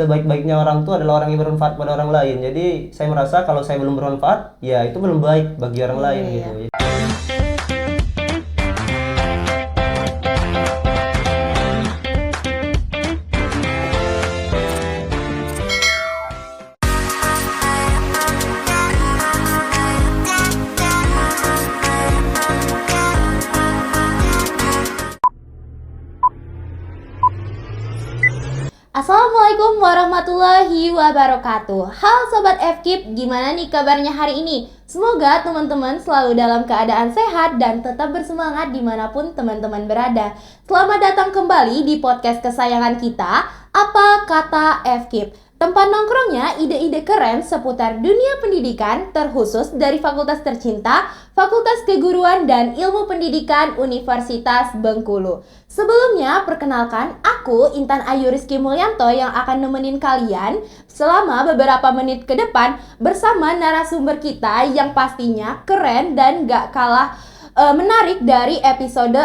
sebaik-baiknya orang tuh adalah orang yang bermanfaat pada orang lain. Jadi saya merasa kalau saya belum bermanfaat, ya itu belum baik bagi orang lain gitu. Assalamualaikum warahmatullahi wabarakatuh. Halo Sobat FKIP, gimana nih kabarnya hari ini? Semoga teman-teman selalu dalam keadaan sehat dan tetap bersemangat dimanapun teman-teman berada. Selamat datang kembali di podcast kesayangan kita, Apa Kata FKIP. Tempat nongkrongnya ide-ide keren seputar dunia pendidikan, terkhusus dari fakultas tercinta, Fakultas Keguruan dan Ilmu Pendidikan Universitas Bengkulu. Sebelumnya, perkenalkan, aku Intan Ayu Rizky Mulyanto yang akan nemenin kalian selama beberapa menit ke depan bersama narasumber kita yang pastinya keren dan gak kalah menarik dari episode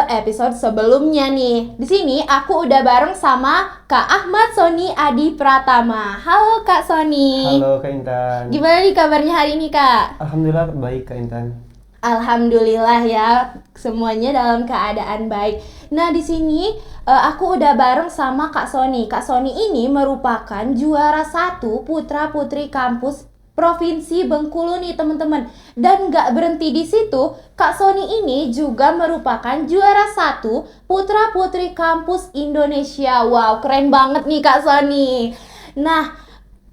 sebelumnya nih. Di sini aku udah bareng sama Kak Ahmad Sony Adi Pratama. Halo Kak Sony. Halo Kak Intan. Gimana nih kabarnya hari ini Kak? Alhamdulillah baik Kak Intan. Alhamdulillah ya, semuanya dalam keadaan baik. Nah di sini aku udah bareng sama Kak Sony. Kak Sony ini merupakan juara 1 putra putri kampus Provinsi Bengkulu nih teman-teman. Dan gak berhenti di situ, Kak Sony ini juga merupakan juara 1 putra putri kampus Indonesia. Wow, keren banget nih Kak Sony. Nah,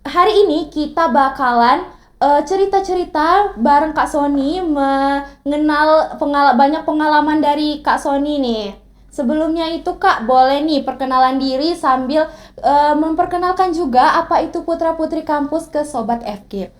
hari ini kita bakalan cerita-cerita bareng Kak Sony, mengenal banyak pengalaman dari Kak Sony nih. Sebelumnya itu Kak, boleh nih perkenalan diri sambil memperkenalkan juga apa itu Putra Putri Kampus ke Sobat FKIP.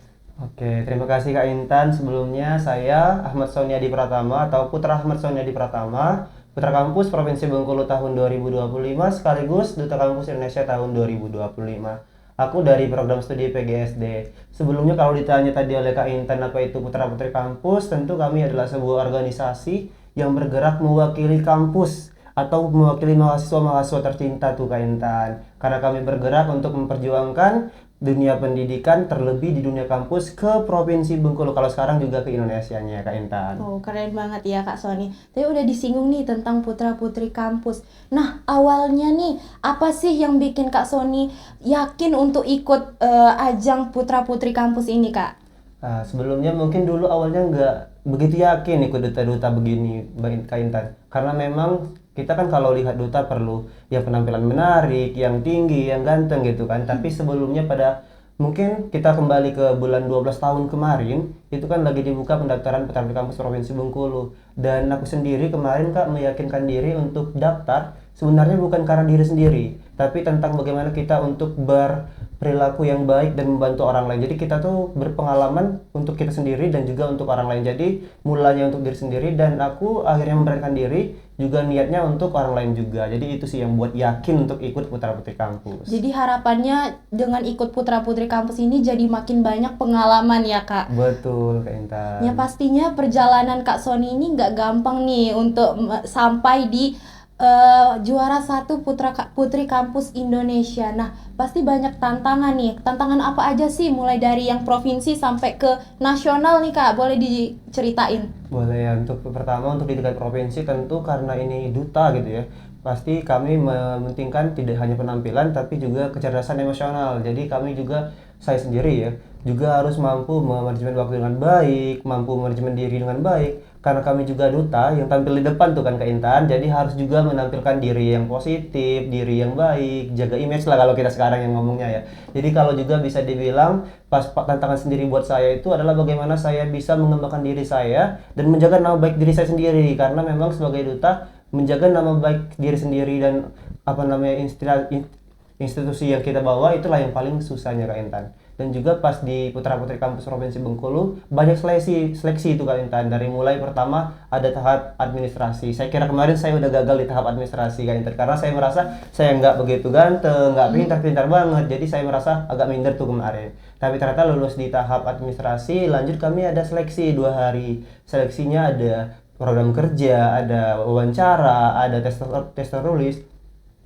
Oke, terima kasih Kak Intan. Sebelumnya saya Ahmad Sony Adi Pratama atau Putra Ahmad Sony Adi Pratama, Putra Kampus Provinsi Bengkulu tahun 2025 sekaligus Duta Kampus Indonesia tahun 2025. Aku dari program studi PGSD. Sebelumnya kalau ditanya tadi oleh Kak Intan apa itu Putra Putri Kampus, tentu kami adalah sebuah organisasi yang bergerak mewakili kampus atau mewakili mahasiswa-mahasiswa tercinta tuh Kak Intan. Karena kami bergerak untuk memperjuangkan dunia pendidikan, terlebih di dunia kampus ke Provinsi Bengkulu. Kalau sekarang juga ke Indonesianya Kak Intan. Oh, keren banget ya Kak Sony. Tadi udah disinggung nih tentang putra-putri kampus. Nah, awalnya nih, apa sih yang bikin Kak Sony yakin untuk ikut ajang putra-putri kampus ini Kak? Nah, sebelumnya mungkin dulu awalnya nggak begitu yakin ikut duta-duta begini Kak Intan. Karena memang kita kan kalau lihat duta perlu yang penampilan menarik, yang tinggi, yang ganteng gitu kan. Tapi sebelumnya pada mungkin kita kembali ke bulan 12 tahun kemarin, itu kan lagi dibuka pendaftaran putra putri kampus Provinsi Bengkulu. Dan aku sendiri kemarin Kak meyakinkan diri untuk daftar sebenarnya bukan karena diri sendiri, tapi tentang bagaimana kita untuk berperilaku yang baik dan membantu orang lain. Jadi kita tuh berpengalaman untuk kita sendiri dan juga untuk orang lain. Jadi mulanya untuk diri sendiri dan aku akhirnya memberanikan diri juga niatnya untuk orang lain juga. Jadi itu sih yang buat yakin untuk ikut Putra Putri Kampus. Jadi harapannya dengan ikut Putra Putri Kampus ini jadi makin banyak pengalaman ya Kak? Betul Kak Intan. Ya pastinya perjalanan Kak Sony ini nggak gampang nih untuk sampai di juara 1 Putri Kampus Indonesia. Nah pasti banyak tantangan nih. Tantangan apa aja sih mulai dari yang provinsi sampai ke nasional nih Kak? Boleh diceritain? Boleh ya. Untuk pertama untuk di tingkat provinsi tentu karena ini duta gitu ya. Pasti kami mementingkan tidak hanya penampilan tapi juga kecerdasan emosional. Jadi kami juga, saya sendiri ya, juga harus mampu memanajemen waktu dengan baik, mampu manajemen diri dengan baik. Karena kami juga duta yang tampil di depan tuh kan Kak Intan, jadi harus juga menampilkan diri yang positif, diri yang baik, jaga image lah kalau kita sekarang yang ngomongnya ya. Jadi kalau juga bisa dibilang pas tantangan sendiri buat saya itu adalah bagaimana saya bisa mengembangkan diri saya dan menjaga nama baik diri saya sendiri. Karena memang sebagai duta, menjaga nama baik diri sendiri dan institusi yang kita bawa itulah yang paling susahnya Kak Intan. Dan juga pas di Putra Putri Kampus Provinsi Bengkulu banyak seleksi itu Kak Intan. Dari mulai pertama ada tahap administrasi. Saya kira kemarin saya udah gagal di tahap administrasi Kak Intan karena saya merasa saya nggak begitu ganteng, nggak pintar banget. Jadi saya merasa agak minder tuh kemarin. Tapi ternyata lulus di tahap administrasi, lanjut kami ada seleksi 2 hari. Seleksinya ada program kerja, ada wawancara, ada tes tertulis.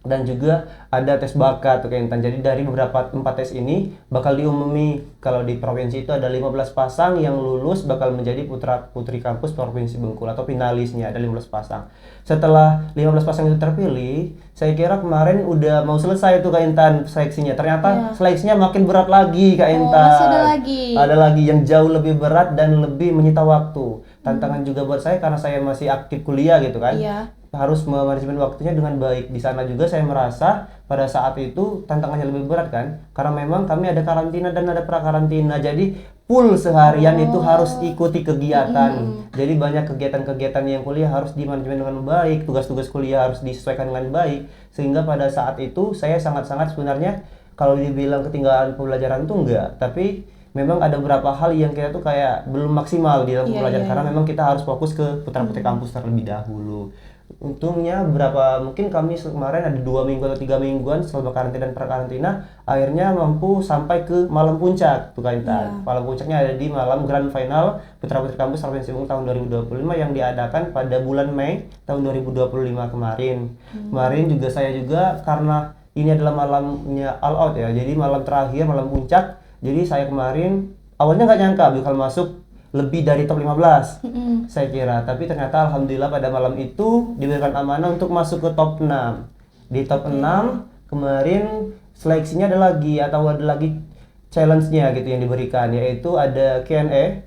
dan juga ada tes bakat tuh Kak Intan. Jadi dari beberapa 4 tes ini bakal diumumi kalau di provinsi itu ada 15 pasang yang lulus bakal menjadi putra putri kampus Provinsi Bengkulu atau finalisnya ada 15 pasang. Setelah 15 pasang itu terpilih, saya kira kemarin udah mau selesai tuh Kak Intan seleksinya. Ternyata seleksinya makin berat lagi Kak Intan. Masih ada lagi. Ada lagi yang jauh lebih berat dan lebih menyita waktu. Tantangan juga buat saya karena saya masih aktif kuliah gitu kan. Iya. Harus memanajemen waktunya dengan baik. Di sana juga saya merasa pada saat itu tantangannya lebih berat kan, karena memang kami ada karantina dan ada prakarantina. Jadi full seharian itu harus ikuti kegiatan. Jadi banyak kegiatan-kegiatan yang kuliah harus dimanajemen dengan baik, tugas-tugas kuliah harus disesuaikan dengan baik, sehingga pada saat itu saya sangat-sangat sebenarnya kalau dibilang ketinggalan pembelajaran tuh enggak, tapi memang ada beberapa hal yang kita tuh kayak belum maksimal di dalam pembelajaran karena memang kita harus fokus ke putra-putri kampus terlebih dahulu. Untungnya mungkin kami kemarin ada 2 minggu atau 3 mingguan selama karantina dan prakarantina akhirnya mampu sampai ke malam puncak tuh Kak Intan. Malam puncaknya ada di malam grand final Putra Putri Kampus Provinsi Bengkulu tahun 2025 yang diadakan pada bulan Mei tahun 2025 kemarin. Kemarin juga saya juga karena ini adalah malamnya all out ya, jadi malam terakhir, malam puncak. Jadi saya kemarin awalnya nggak nyangka bakal masuk lebih dari top 15 saya kira, tapi ternyata alhamdulillah pada malam itu diberikan amanah untuk masuk ke top 6. Di top 6 kemarin seleksinya ada lagi challenge-nya gitu yang diberikan, yaitu ada Q&A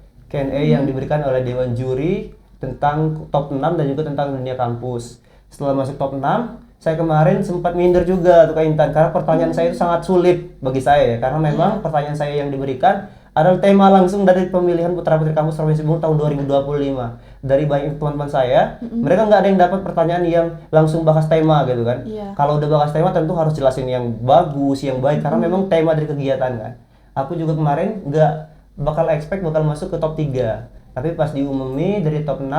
yang diberikan oleh dewan juri tentang top 6 dan juga tentang dunia kampus. Setelah masuk top 6 saya kemarin sempat minder juga tuh Kak Intan karena pertanyaan saya itu sangat sulit bagi saya ya, karena memang pertanyaan saya yang diberikan adalah tema langsung dari pemilihan Putra Putri Kampus Provinsi Bengkulu tahun 2025. Dari banyak teman-teman saya, mereka nggak ada yang dapat pertanyaan yang langsung bahas tema gitu kan. Kalau udah bahas tema tentu harus jelasin yang bagus, yang baik, karena memang tema dari kegiatan kan. Aku juga kemarin nggak bakal expect bakal masuk ke top 3. Tapi pas diumumi dari top 6,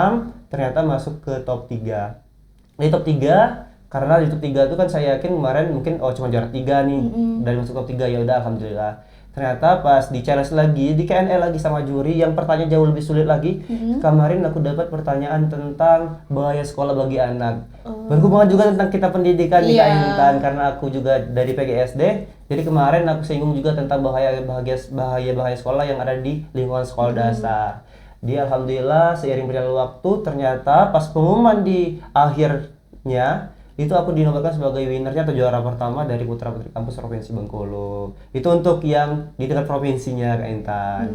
ternyata masuk ke top 3. Di top 3, karena di top 3 itu kan saya yakin kemarin mungkin cuma juara 3 nih. Dari masuk top 3 ya udah alhamdulillah. Ternyata pas di challenge lagi, di Q&A lagi sama juri yang pertanyaan jauh lebih sulit lagi. Kemarin aku dapat pertanyaan tentang bahaya sekolah bagi anak. Berhubungan juga tentang kita pendidikan di Kak Intan, karena aku juga dari PGSD. Jadi kemarin aku singgung juga tentang bahaya sekolah yang ada di lingkungan sekolah dasar. Alhamdulillah seiring berjalannya waktu ternyata pas pengumuman di akhirnya itu aku dinobatkan sebagai winnernya atau juara pertama dari Putra Putri Kampus Provinsi Bengkulu. Itu untuk yang di tingkat provinsinya Kak Intan.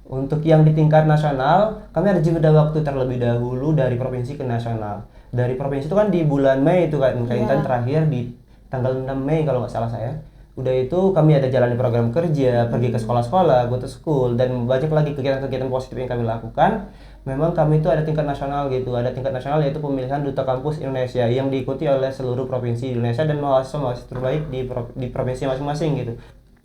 Untuk yang di tingkat nasional, kami ada jeda waktu terlebih dahulu dari provinsi ke nasional. Dari provinsi itu kan di bulan Mei itu Kak Intan terakhir di tanggal 6 Mei kalau nggak salah saya. Udah itu kami ada jalani program kerja, pergi ke sekolah-sekolah, go to school, dan banyak lagi kegiatan-kegiatan positif yang kami lakukan. Memang kami itu ada tingkat nasional gitu, ada tingkat nasional yaitu pemilihan Duta Kampus Indonesia yang diikuti oleh seluruh provinsi Indonesia dan mahasiswa terbaik di provinsi masing-masing gitu.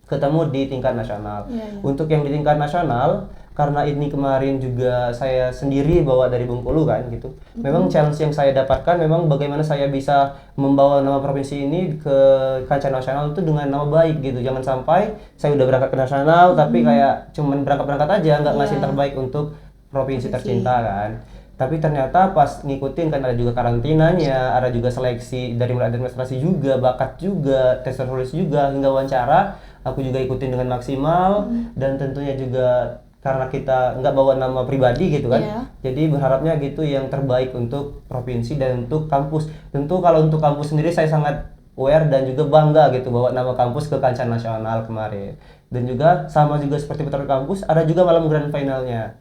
Ketemu di tingkat nasional. Untuk yang di tingkat nasional, karena ini kemarin juga saya sendiri bawa dari Bengkulu kan gitu. Memang challenge yang saya dapatkan memang bagaimana saya bisa membawa nama provinsi ini ke kancah nasional itu dengan nama baik gitu. Jangan sampai saya udah berangkat ke nasional tapi kayak cuman berangkat aja nggak ngasih yang terbaik untuk provinsi tercinta kan. Tapi ternyata pas ngikutin kan ada juga karantinanya, ada juga seleksi dari mulai administrasi juga, bakat juga, tes tertulis juga, hingga wawancara. Aku juga ikutin dengan maksimal dan tentunya juga karena kita nggak bawa nama pribadi gitu kan. Jadi berharapnya gitu yang terbaik untuk provinsi dan untuk kampus. Tentu kalau untuk kampus sendiri saya sangat aware dan juga bangga gitu bawa nama kampus ke kancah nasional kemarin. Dan juga sama juga seperti Putra Kampus ada juga malam grand finalnya.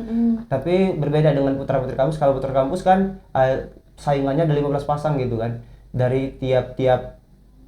Tapi berbeda dengan Putra Putri Kampus. Kalau Putra Kampus kan saingannya ada 15 pasang gitu kan dari tiap-tiap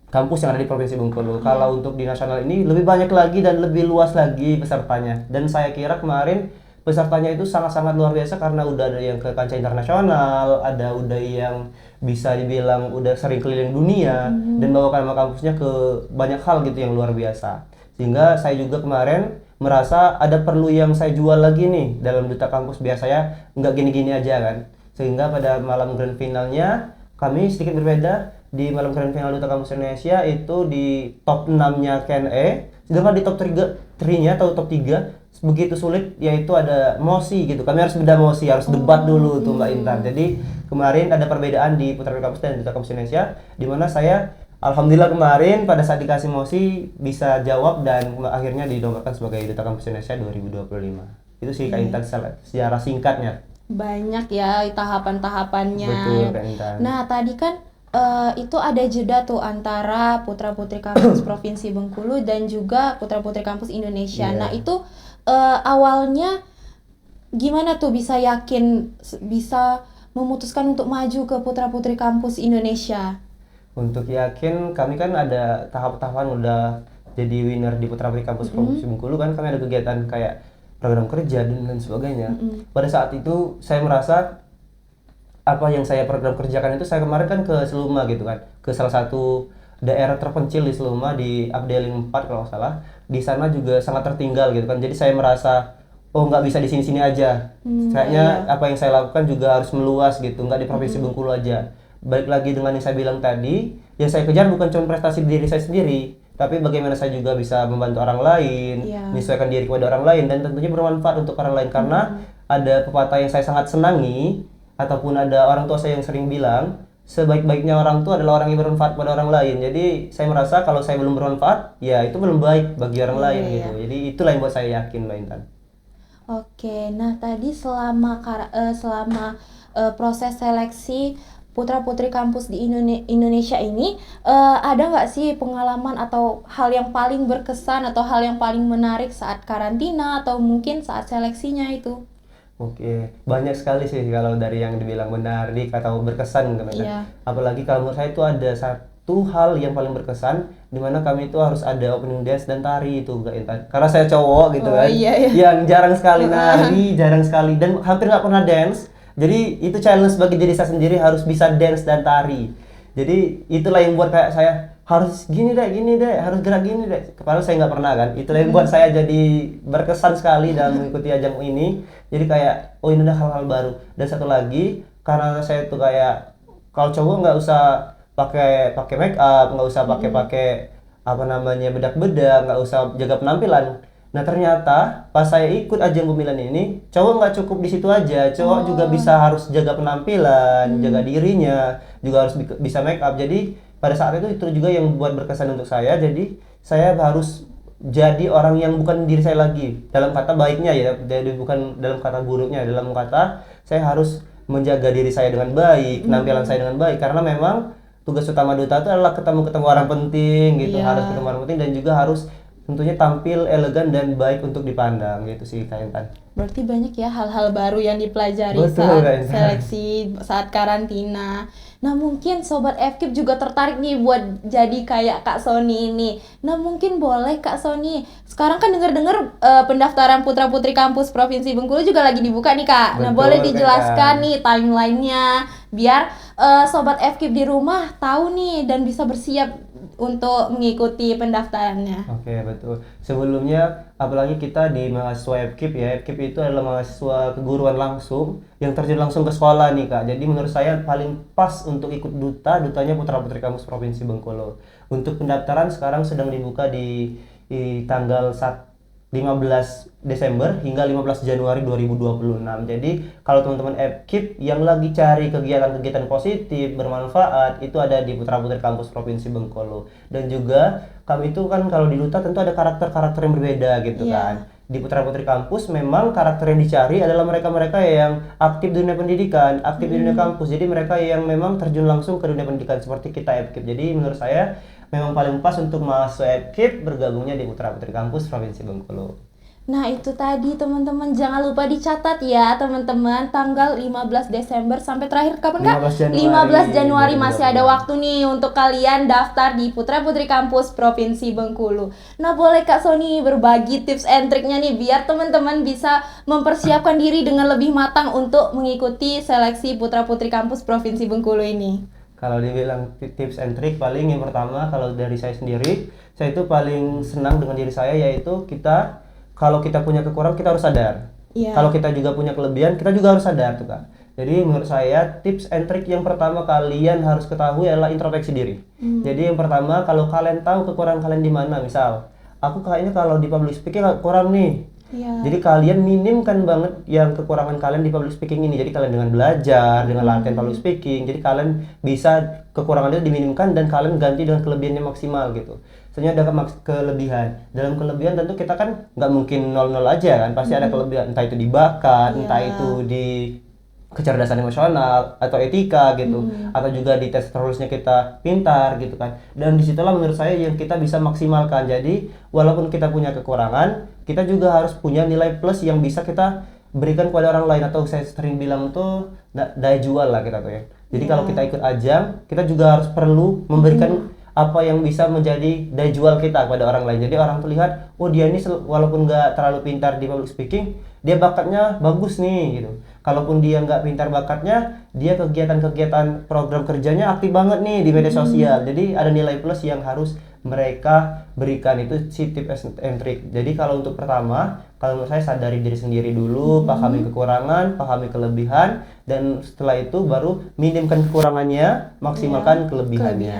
kampus yang ada di Provinsi Bengkulu. Kalau untuk di nasional ini lebih banyak lagi dan lebih luas lagi pesertanya. Dan saya kira kemarin pesertanya itu sangat-sangat luar biasa karena udah ada yang ke kancah internasional, udah yang bisa dibilang udah sering keliling dunia dan bawakan nama kampusnya ke banyak hal gitu yang luar biasa. Sehingga saya juga kemarin merasa ada perlu yang saya jual lagi nih dalam Duta Kampus, biar saya nggak gini-gini aja kan. Sehingga pada malam grand finalnya kami sedikit berbeda. Di malam grand final Duta Kampus Indonesia itu di top 6-nya Q&A, sedangkan di top 3-nya atau top 3 begitu sulit, yaitu ada mosi gitu. Kami harus beda mosi, harus debat dulu tuh Mbak Intan. Jadi kemarin ada perbedaan di Putra Kampus dan Duta Kampus Indonesia di mana saya Alhamdulillah kemarin pada saat dikasih mosi bisa jawab dan akhirnya dinobatkan sebagai Duta Kampus Indonesia 2025. Itu sih Kak Intan sejarah singkatnya. Banyak ya tahapan-tahapannya. Betul Kak Intan. Nah, tadi kan itu ada jeda tuh antara putra-putri kampus Provinsi Bengkulu dan juga putra-putri kampus Indonesia. Iya. Nah, itu awalnya gimana tuh bisa yakin bisa memutuskan untuk maju ke putra-putri kampus Indonesia? Untuk yakin kami kan ada tahap-tahapan udah jadi winner di Putra Putri Kampus Provinsi Bengkulu kan, kami ada kegiatan kayak program kerja dan lain sebagainya. Pada saat itu saya merasa apa yang saya program kerjakan itu, saya kemarin kan ke Seluma gitu kan, ke salah satu daerah terpencil di Seluma di Abdeling 4 kalau nggak salah. Di sana juga sangat tertinggal gitu kan. Jadi saya merasa oh nggak bisa di sini-sini aja. Kayaknya apa yang saya lakukan juga harus meluas gitu, nggak di Provinsi Bengkulu aja. Balik lagi dengan yang saya bilang tadi, yang saya kejar bukan cuma prestasi diri saya sendiri, tapi bagaimana saya juga bisa membantu orang lain, menyesuaikan diri kepada orang lain, dan tentunya bermanfaat untuk orang lain. Karena ada pepatah yang saya sangat senangi, ataupun ada orang tua saya yang sering bilang, sebaik-baiknya orang tua adalah orang yang bermanfaat pada orang lain. Jadi saya merasa kalau saya belum bermanfaat, ya itu belum baik bagi orang lain gitu. Jadi itulah yang buat saya yakin Mbak Intan. Oke, nah tadi selama proses seleksi putra-putri kampus di Indonesia ini, ada nggak sih pengalaman atau hal yang paling berkesan atau hal yang paling menarik saat karantina atau mungkin saat seleksinya itu? Oke, banyak sekali sih kalau dari yang dibilang menarik atau berkesan gitu kan. Iya. Apalagi kalau menurut saya itu ada satu hal yang paling berkesan, di mana kami itu harus ada opening dance dan tari itu Kak Intan. Karena saya cowok gitu kan, yang jarang sekali nari, jarang sekali dan hampir nggak pernah dance. Jadi itu challenge bagi diri saya sendiri, harus bisa dance dan tari. Jadi itulah yang buat kayak saya harus gini deh, harus gerak gini deh. Padahal saya nggak pernah kan. Itulah yang buat saya jadi berkesan sekali dalam mengikuti ajang ini. Jadi kayak oh ini udah hal-hal baru. Dan satu lagi, karena saya tuh kayak kalau cowok nggak usah pakai make up, nggak usah pakai apa namanya bedak-bedak, nggak usah jaga penampilan. Nah ternyata pas saya ikut ajang pemilihan ini, cowok nggak cukup di situ aja, cowok juga bisa harus jaga penampilan, jaga dirinya, juga harus bisa make up. Jadi pada saat itu juga yang buat berkesan untuk saya. Jadi saya harus jadi orang yang bukan diri saya lagi, dalam kata baiknya ya, jadi bukan dalam kata buruknya. Dalam kata saya harus menjaga diri saya dengan baik, penampilan saya dengan baik, karena memang tugas utama duta itu adalah ketemu orang penting gitu, harus ketemu orang penting dan juga harus tentunya tampil elegan dan baik untuk dipandang gitu sih Kak Intan. Berarti banyak ya hal-hal baru yang dipelajari Betul, saat seleksi, saat karantina. Nah mungkin Sobat FKIP juga tertarik nih buat jadi kayak Kak Sony ini. Nah mungkin boleh Kak Sony, sekarang kan dengar-dengar pendaftaran putra-putri kampus Provinsi Bengkulu juga lagi dibuka nih Kak. Nah Betul, boleh dijelaskan Kak. nih timelinenya biar Sobat FKIP di rumah tahu nih dan bisa bersiap untuk mengikuti pendaftarannya. Oke, betul. Sebelumnya, apalagi kita di mahasiswa FKIP ya, FKIP itu adalah mahasiswa keguruan langsung yang terjun langsung ke sekolah nih Kak. Jadi menurut saya paling pas untuk ikut dutanya Putra Putri Kampus Provinsi Bengkulu. Untuk pendaftaran sekarang sedang dibuka di tanggal 15 Desember hingga 15 Januari 2026. Jadi kalau teman-teman FKIP yang lagi cari kegiatan-kegiatan positif, bermanfaat, itu ada di Putra Putri Kampus Provinsi Bengkulu. Dan juga kami itu kan kalau di Duta tentu ada karakter-karakter yang berbeda gitu kan. Di Putra Putri Kampus memang karakter yang dicari adalah mereka-mereka yang aktif di dunia pendidikan, aktif di dunia kampus. Jadi mereka yang memang terjun langsung ke dunia pendidikan seperti kita FKIP. Jadi menurut saya memang paling pas untuk mahasiswa FKIP bergabungnya di Putra Putri Kampus Provinsi Bengkulu. Nah itu tadi teman-teman, jangan lupa dicatat ya teman-teman, tanggal 15 Desember sampai terakhir kapan Kak? 15 Januari masih ada waktu nih untuk kalian daftar di Putra Putri Kampus Provinsi Bengkulu. Nah boleh Kak Sony berbagi tips and triknya nih biar teman-teman bisa mempersiapkan diri dengan lebih matang untuk mengikuti seleksi Putra Putri Kampus Provinsi Bengkulu ini. Kalau dibilang tips and trick, paling yang pertama kalau dari saya sendiri, saya itu paling senang dengan diri saya, yaitu kalau kita punya kekurangan kita harus sadar. Kalau kita juga punya kelebihan kita juga harus sadar tuh Kak. Jadi menurut saya tips and trick yang pertama kalian harus ketahui adalah introspeksi diri. Jadi yang pertama kalau kalian tahu kekurangan kalian di mana, misal aku kayaknya kalau di public speaking kurang nih, Iya. Jadi kalian minimkan banget yang kekurangan kalian di public speaking ini. Jadi kalian dengan belajar, dengan latihan public speaking, jadi kalian bisa kekurangan itu diminimkan dan kalian ganti dengan kelebihannya maksimal gitu. Sebenarnya ada kelebihan. Dalam kelebihan tentu kita kan nggak mungkin 0-0 aja kan, pasti ada kelebihan. Entah itu di bakat, Iya. entah itu di kecerdasan emosional atau etika gitu, atau juga di tes terulusnya kita pintar gitu kan. Dan disitulah menurut saya yang kita bisa maksimalkan. Jadi walaupun kita punya kekurangan, kita juga harus punya nilai plus yang bisa kita berikan kepada orang lain, atau saya sering bilang tuh daya jual lah kita tuh ya. Jadi kalau kita ikut ajang, kita juga harus perlu memberikan apa yang bisa menjadi daya jual kita kepada orang lain. Jadi orang tuh lihat, oh dia ini walaupun nggak terlalu pintar di public speaking, dia bakatnya bagus nih gitu. Kalaupun dia nggak pintar bakatnya, dia kegiatan-kegiatan program kerjanya aktif banget nih di media sosial. Jadi ada nilai plus yang harus mereka berikan, itu si tips and trick. Jadi kalau untuk pertama, kalau menurut saya sadari diri sendiri dulu, pahami kekurangan, pahami kelebihan, dan setelah itu baru minimkan kekurangannya, maksimalkan kelebihannya.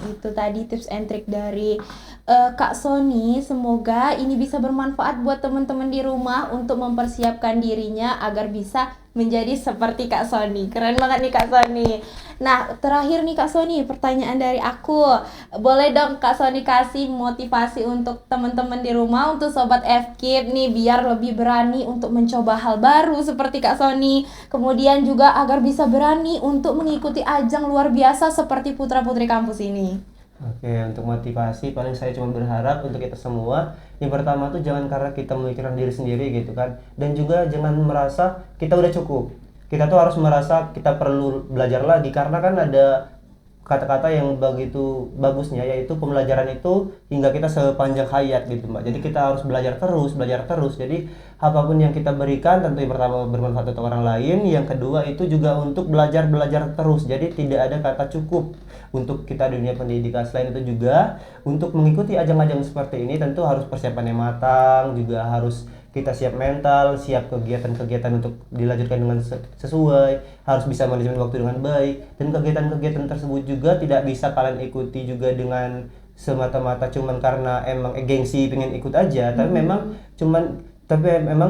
Itu tadi tips and trick dari Kak Sony. Semoga ini bisa bermanfaat buat teman-teman di rumah untuk mempersiapkan dirinya agar bisa menjadi seperti Kak Sony. Keren banget nih Kak Sony. Nah, terakhir nih Kak Sony, pertanyaan dari aku. Boleh dong Kak Sony kasih motivasi untuk teman-teman di rumah, untuk sobat FKIP nih, biar lebih berani untuk mencoba hal baru seperti Kak Sony. Kemudian juga agar bisa berani untuk mengikuti ajang luar biasa seperti putra-putri kampus ini. Oke, untuk motivasi paling saya cuma berharap untuk kita semua, yang pertama tuh jangan karena kita memikirkan diri sendiri gitu kan, dan juga jangan merasa kita udah cukup. Kita tuh harus merasa kita perlu belajar lagi, karena kan ada kata-kata yang begitu bagusnya, yaitu pembelajaran itu hingga kita sepanjang hayat gitu Mbak. Jadi kita harus belajar terus. Jadi apapun yang kita berikan tentu yang pertama bermanfaat untuk orang lain, yang kedua itu juga untuk belajar terus. Jadi tidak ada kata cukup untuk kita di dunia pendidikan. Selain itu juga untuk mengikuti ajang-ajang seperti ini tentu harus persiapan yang matang, juga harus kita siap mental, siap kegiatan-kegiatan untuk dilanjutkan dengan sesuai, harus bisa manajemen waktu dengan baik, dan kegiatan-kegiatan tersebut juga tidak bisa kalian ikuti juga dengan semata-mata cuman karena emang gengsi pengen ikut aja, tapi memang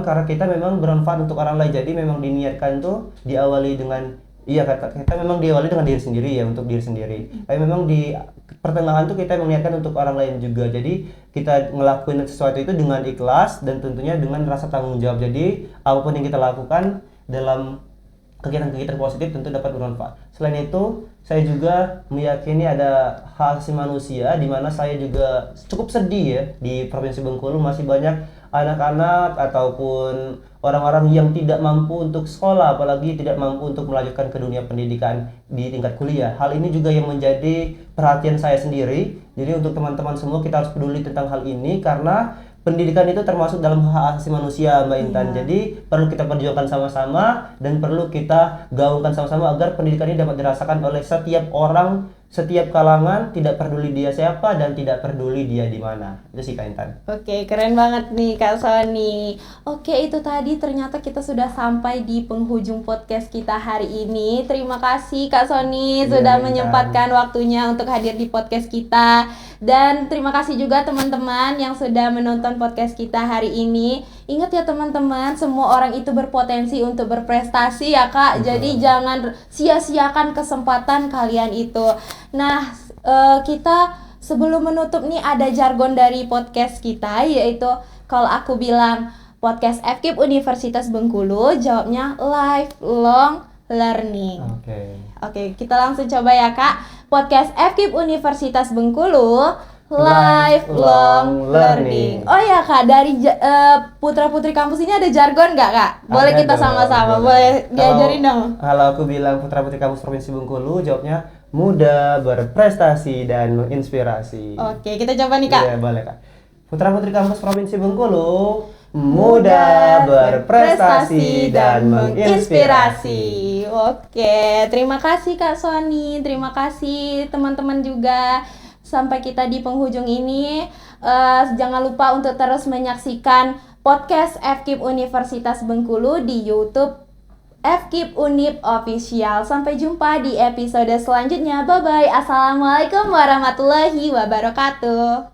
karena kita memang bermanfaat untuk orang lain. Jadi memang diniatkan tuh diawali dengan kita memang diawali dengan diri sendiri ya, untuk diri sendiri. Tapi memang di pertengahan tuh kita mengingatkan untuk orang lain juga. Jadi kita ngelakuin sesuatu itu dengan ikhlas dan tentunya dengan rasa tanggung jawab. Jadi apapun yang kita lakukan dalam kegiatan-kegiatan positif tentu dapat bermanfaat. Selain itu, saya juga meyakini ada hak asasi manusia, di mana saya juga cukup sedih ya, di Provinsi Bengkulu masih banyak anak-anak ataupun orang-orang yang tidak mampu untuk sekolah, apalagi tidak mampu untuk melanjutkan ke dunia pendidikan di tingkat kuliah. Hal ini juga yang menjadi perhatian saya sendiri. Jadi untuk teman-teman semua, kita harus peduli tentang hal ini, karena pendidikan itu termasuk dalam hak asasi manusia Mbak Intan. Jadi perlu kita perjuangkan sama-sama dan perlu kita gaungkan sama-sama agar pendidikan ini dapat dirasakan oleh setiap orang, setiap kalangan, tidak peduli dia siapa dan tidak peduli dia di mana. Itu sih Kak Intan. Oke, keren banget nih Kak Sony. Oke, itu tadi ternyata kita sudah sampai di penghujung podcast kita hari ini. Terima kasih Kak Sony sudah menyempatkan waktunya untuk hadir di podcast kita. Dan terima kasih juga teman-teman yang sudah menonton podcast kita hari ini. Ingat ya teman-teman, semua orang itu berpotensi untuk berprestasi ya Kak. Jadi jangan sia-siakan kesempatan kalian itu. Nah, kita sebelum menutup nih ada jargon dari podcast kita, yaitu kalau aku bilang podcast FKIP Universitas Bengkulu, jawabnya lifelong learning. Oke, kita langsung coba ya Kak. Podcast FKIP Universitas Bengkulu, lifelong learning. Oh ya Kak, dari putra-putri kampus ini ada jargon nggak Kak? Boleh kita sama-sama, boleh diajarin dong. Kalau aku bilang putra-putri kampus Provinsi Bengkulu, jawabnya muda, berprestasi, dan menginspirasi. Oke, kita coba nih Kak. Iya, boleh Kak. Putra-putri kampus Provinsi Bengkulu, muda, berprestasi, dan menginspirasi. Oke, terima kasih Kak Sony, terima kasih teman-teman juga. Sampai kita di penghujung ini, jangan lupa untuk terus menyaksikan podcast FKIP Universitas Bengkulu di YouTube FKIP Unip Official. Sampai jumpa di episode selanjutnya. Bye-bye. Assalamualaikum warahmatullahi wabarakatuh.